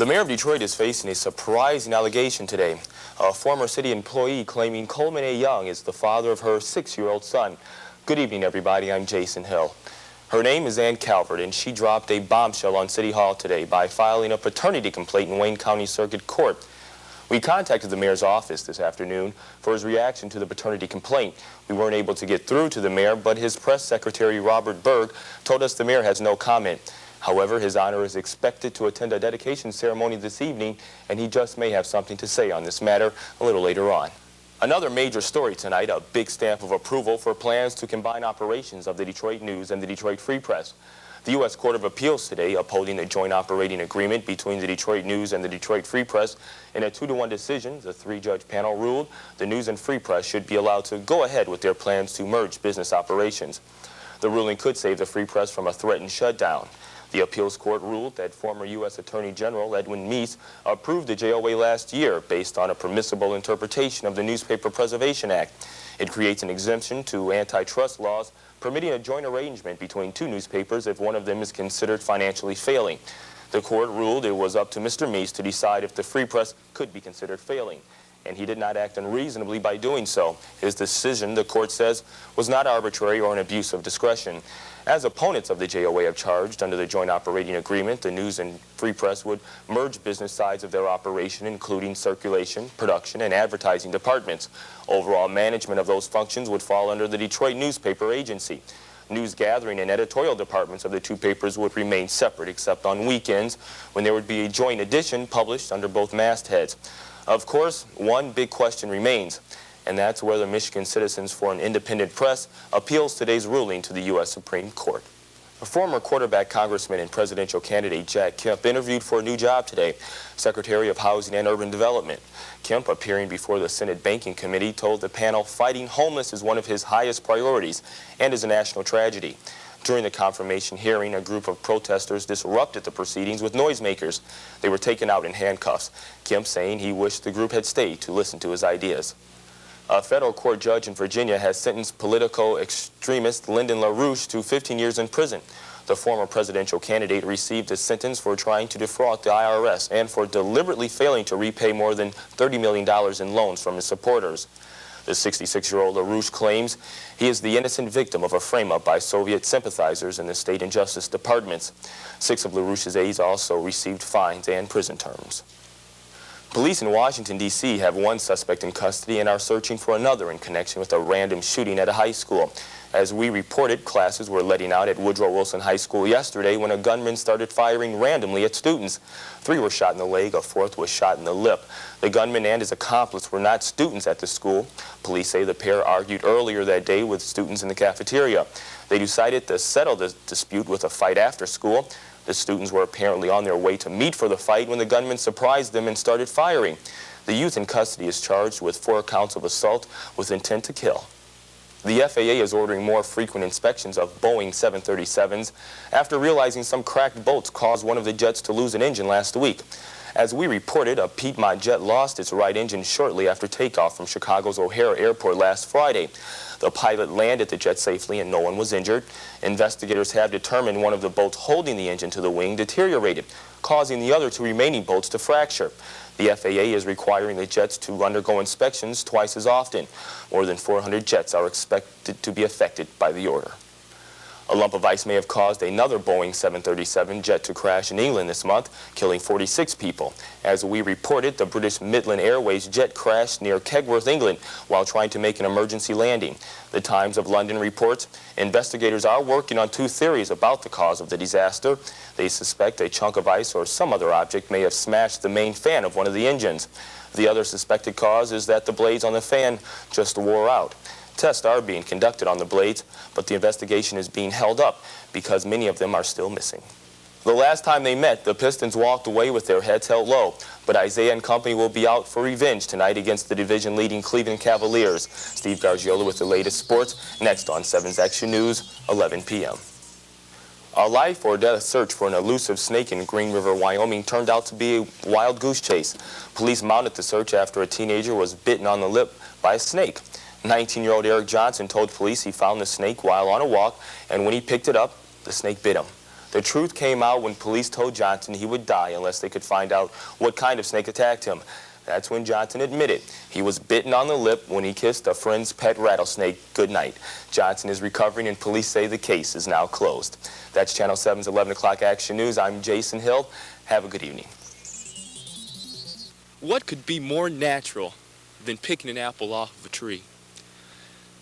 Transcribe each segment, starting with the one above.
The mayor of Detroit is facing a surprising allegation today. A former city employee claiming Coleman A. Young is the father of her 6-year-old son. Good evening, everybody. I'm Jason Hill. Her name is Ann Calvert, and she dropped a bombshell on City Hall today by filing a paternity complaint in Wayne County Circuit Court. We contacted the mayor's office this afternoon for his reaction to the paternity complaint. We weren't able to get through to the mayor, but his press secretary, Robert Berg, told us the mayor has no comment. However, His Honor is expected to attend a dedication ceremony this evening, and he just may have something to say on this matter a little later on. Another major story tonight, a big stamp of approval for plans to combine operations of the Detroit News and the Detroit Free Press. The U.S. Court of Appeals today upholding the joint operating agreement between the Detroit News and the Detroit Free Press. In a 2-1 decision, the 3-judge panel ruled the News and Free Press should be allowed to go ahead with their plans to merge business operations. The ruling could save the Free Press from a threatened shutdown. The appeals court ruled that former U.S. Attorney General Edwin Meese approved the JOA last year based on a permissible interpretation of the Newspaper Preservation Act. It creates an exemption to antitrust laws permitting a joint arrangement between 2 newspapers if one of them is considered financially failing. The court ruled it was up to Mr. Meese to decide if the Free Press could be considered failing, and he did not act unreasonably by doing so. His decision, the court says, was not arbitrary or an abuse of discretion. As opponents of the JOA have charged, under the joint operating agreement, the News and Free Press would merge business sides of their operation, including circulation, production, and advertising departments. Overall management of those functions would fall under the Detroit Newspaper Agency. News gathering and editorial departments of the 2 papers would remain separate, except on weekends, when there would be a joint edition published under both mastheads. Of course, one big question remains, and that's whether Michigan Citizens for an Independent Press appeals today's ruling to the U.S. Supreme Court. A former quarterback congressman and presidential candidate Jack Kemp interviewed for a new job today, Secretary of Housing and Urban Development. Kemp, appearing before the Senate Banking Committee, told the panel fighting homeless is one of his highest priorities and is a national tragedy. During the confirmation hearing, a group of protesters disrupted the proceedings with noisemakers. They were taken out in handcuffs. Kemp saying he wished the group had stayed to listen to his ideas. A federal court judge in Virginia has sentenced political extremist Lyndon LaRouche to 15 years in prison. The former presidential candidate received a sentence for trying to defraud the IRS and for deliberately failing to repay more than $30 million in loans from his supporters. The 66-year-old LaRouche claims he is the innocent victim of a frame-up by Soviet sympathizers in the state and justice departments. 6 of LaRouche's aides also received fines and prison terms. Police in Washington, D.C. have 1 suspect in custody and are searching for another in connection with a random shooting at a high school. As we reported, classes were letting out at Woodrow Wilson High School yesterday when a gunman started firing randomly at students. 3 were shot in the leg, a 4th was shot in the lip. The gunman and his accomplice were not students at the school. Police say the pair argued earlier that day with students in the cafeteria. They decided to settle the dispute with a fight after school. The students were apparently on their way to meet for the fight when the gunman surprised them and started firing. The youth in custody is charged with 4 counts of assault with intent to kill. The FAA is ordering more frequent inspections of Boeing 737s after realizing some cracked bolts caused one of the jets to lose an engine last week. As we reported, a Piedmont jet lost its right engine shortly after takeoff from Chicago's O'Hare Airport last Friday. The pilot landed the jet safely and no one was injured. Investigators have determined one of the bolts holding the engine to the wing deteriorated, causing the other 2 remaining bolts to fracture. The FAA is requiring the jets to undergo inspections twice as often. More than 400 jets are expected to be affected by the order. A lump of ice may have caused another Boeing 737 jet to crash in England this month, killing 46 people. As we reported, the British Midland Airways jet crashed near Kegworth, England, while trying to make an emergency landing. The Times of London reports investigators are working on 2 theories about the cause of the disaster. They suspect a chunk of ice or some other object may have smashed the main fan of one of the engines. The other suspected cause is that the blades on the fan just wore out. Tests are being conducted on the blades, but the investigation is being held up because many of them are still missing. The last time they met, the Pistons walked away with their heads held low, but Isaiah and company will be out for revenge tonight against the division-leading Cleveland Cavaliers. Steve Gargiulo with the latest sports, next on 7's Action News, 11 p.m. A life or death search for an elusive snake in Green River, Wyoming turned out to be a wild goose chase. Police mounted the search after a teenager was bitten on the lip by a snake. 19-year-old Eric Johnson told police he found the snake while on a walk, and when he picked it up, the snake bit him. The truth came out when police told Johnson he would die unless they could find out what kind of snake attacked him. That's when Johnson admitted he was bitten on the lip when he kissed a friend's pet rattlesnake goodnight. Johnson is recovering, and police say the case is now closed. That's Channel 7's 11 o'clock Action News. I'm Jason Hill. Have a good evening. What could be more natural than picking an apple off of a tree?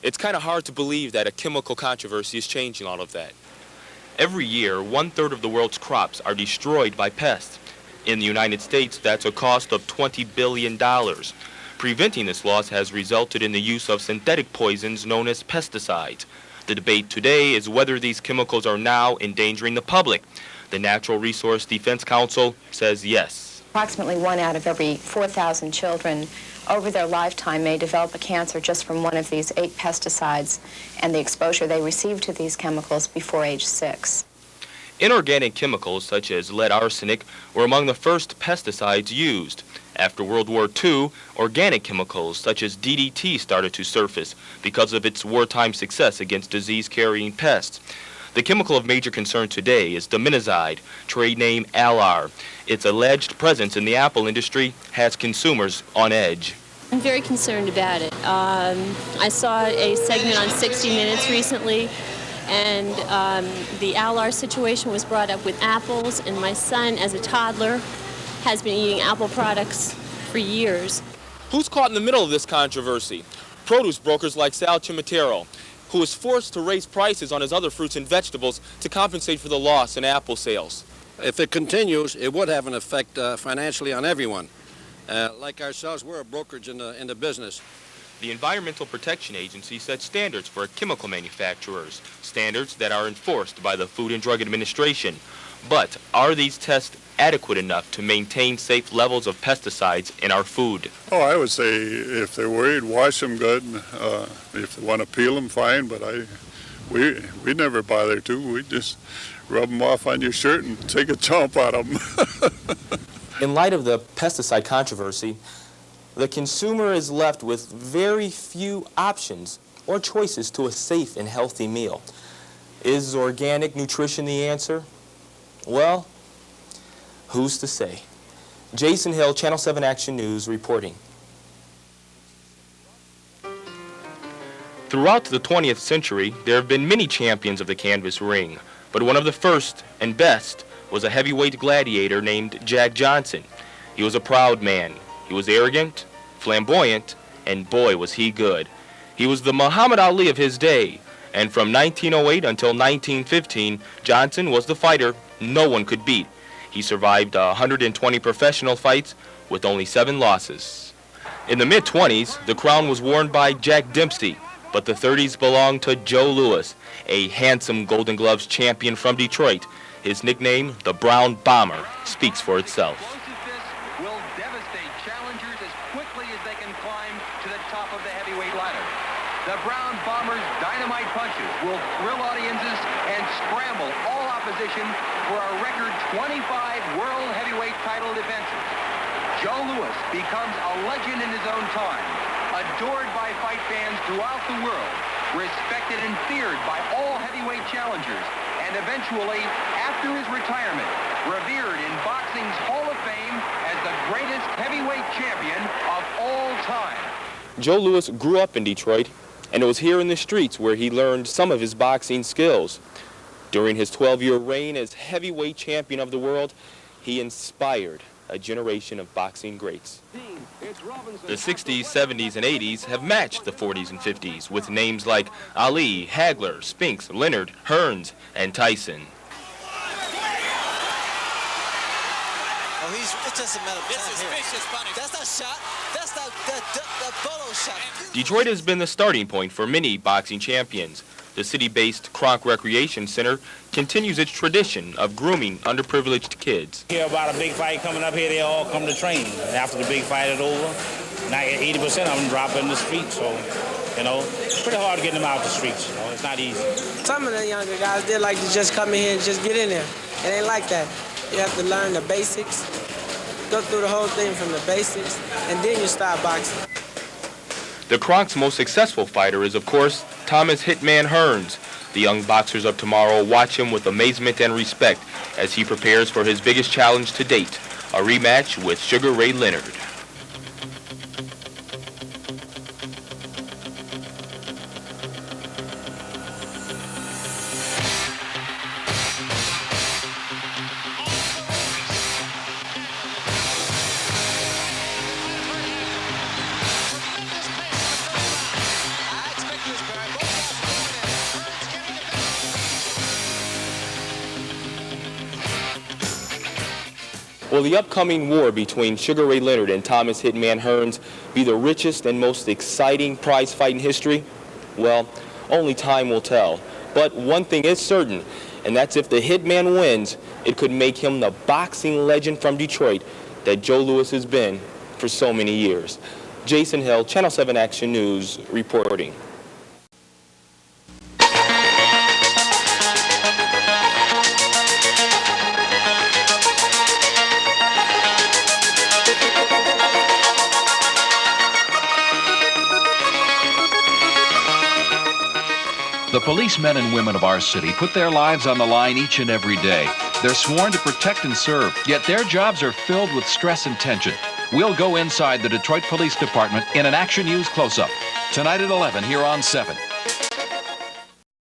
It's kind of hard to believe that a chemical controversy is changing all of that. Every year, 1/3 of the world's crops are destroyed by pests. In the United States, that's a cost of $20 billion. Preventing this loss has resulted in the use of synthetic poisons known as pesticides. The debate today is whether these chemicals are now endangering the public. The Natural Resource Defense Council says yes. Approximately 1 out of every 4,000 children over their lifetime may develop a cancer just from one of these 8 pesticides and the exposure they receive to these chemicals before age 6. Inorganic chemicals such as lead arsenic were among the first pesticides used. After World War II, organic chemicals such as DDT started to surface because of its wartime success against disease-carrying pests. The chemical of major concern today is diminazide, trade name Alar. Its alleged presence in the apple industry has consumers on edge. I'm very concerned about it. I saw a segment on 60 Minutes recently, and the Alar situation was brought up with apples, and my son, as a toddler, has been eating apple products for years. Who's caught in the middle of this controversy? Produce brokers like Sal Cimitero, who is forced to raise prices on his other fruits and vegetables to compensate for the loss in apple sales. If it continues, it would have an effect financially on everyone. Like ourselves, we're a brokerage in the business. The Environmental Protection Agency sets standards for chemical manufacturers, standards that are enforced by the Food and Drug Administration. But are these tests adequate enough to maintain safe levels of pesticides in our food? Oh, I would say if they're worried, wash them good. If they want to peel them, fine, but we never bother to. We just rub them off on your shirt and take a chomp out of them. In light of the pesticide controversy, the consumer is left with very few options or choices to a safe and healthy meal. Is organic nutrition the answer? Well, who's to say? Jason Hill, Channel 7 Action News, reporting. Throughout the 20th century, there have been many champions of the canvas ring, but one of the first and best was a heavyweight gladiator named Jack Johnson. He was a proud man. He was arrogant, flamboyant, and boy was he good. He was the Muhammad Ali of his day, and from 1908 until 1915, Johnson was the fighter no one could beat. He survived 120 professional fights with only 7 losses. In the mid-20s, the crown was worn by Jack Dempsey, but the 30s belonged to Joe Louis, a handsome Golden Gloves champion from Detroit. His nickname, the Brown Bomber, speaks for itself. Will devastate challengers as quickly as they can climb to the top of the heavyweight ladder. The Brown Bomber's dynamite punches will thrill audiences and scramble all opposition for a record 25 world heavyweight title defenses. Joe Louis becomes a legend in his own time, adored by fight fans throughout the world, respected and feared by all heavyweight challengers, and eventually, after his retirement, revered in boxing's Hall of Fame as the greatest heavyweight champion of all time. Joe Louis grew up in Detroit, and it was here in the streets where he learned some of his boxing skills. During his 12-year reign as heavyweight champion of the world, he inspired a generation of boxing greats. The 60s, 70s, and 80s have matched the 40s and 50s with names like Ali, Hagler, Spinks, Leonard, Hearns, and Tyson. Oh, it's just a matter of time here. That's not shot. That's not that photo shot. Detroit has been the starting point for many boxing champions. The city-based Kronk Recreation Center continues its tradition of grooming underprivileged kids. Hear about a big fight coming up here, they all come to train. And after the big fight is over, 80% of them drop in the streets. So, it's pretty hard to get them out the streets. It's not easy. Some of the younger guys, they like to just come in here and just get in there. It ain't like that. You have to learn the basics, go through the whole thing from the basics, and then you start boxing. The Kronk's most successful fighter is, of course, Thomas Hitman Hearns. The young boxers of tomorrow watch him with amazement and respect as he prepares for his biggest challenge to date, a rematch with Sugar Ray Leonard. Will the upcoming war between Sugar Ray Leonard and Thomas Hitman Hearns be the richest and most exciting prize fight in history? Well, only time will tell. But one thing is certain, and that's if the Hitman wins, it could make him the boxing legend from Detroit that Joe Louis has been for so many years. Jason Hill, Channel 7 Action News, reporting. The policemen and women of our city put their lives on the line each and every day. They're sworn to protect and serve, yet their jobs are filled with stress and tension. We'll go inside the Detroit Police Department in an Action News close-up. Tonight at 11 here on 7.